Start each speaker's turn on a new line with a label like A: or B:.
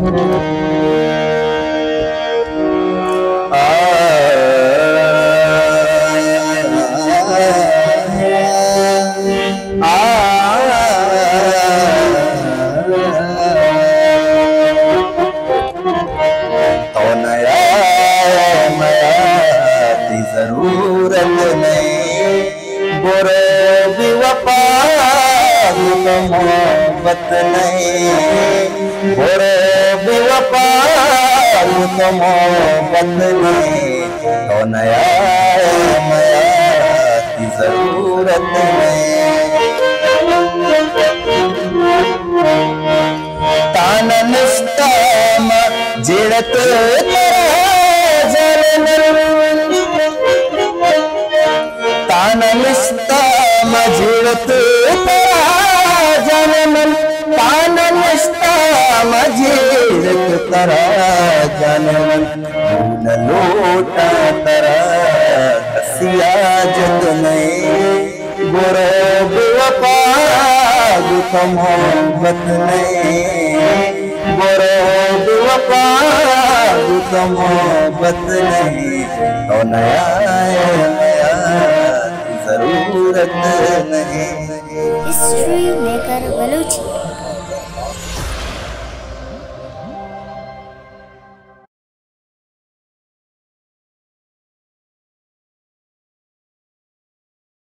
A: तो नया जरूरत नहीं बुरे भी वफा तो मोहब्बत नहीं बुरे भी वफा तो मोहब्बत नहीं तो नया की जरूरत नहीं ताना निष्ठाम जिड़त ताना निष्ठाम जिड़त जनमन ताना निष्ठाम जिड़त तरा जनमन न लोटा तरा कसिया जत नहीं बुरे बेवफा तो मोहब्बत नहीं बुरे बेवफा तो मोहब्बत नहीं तो नया जरूरत नहीं।
B: History maker Balochi.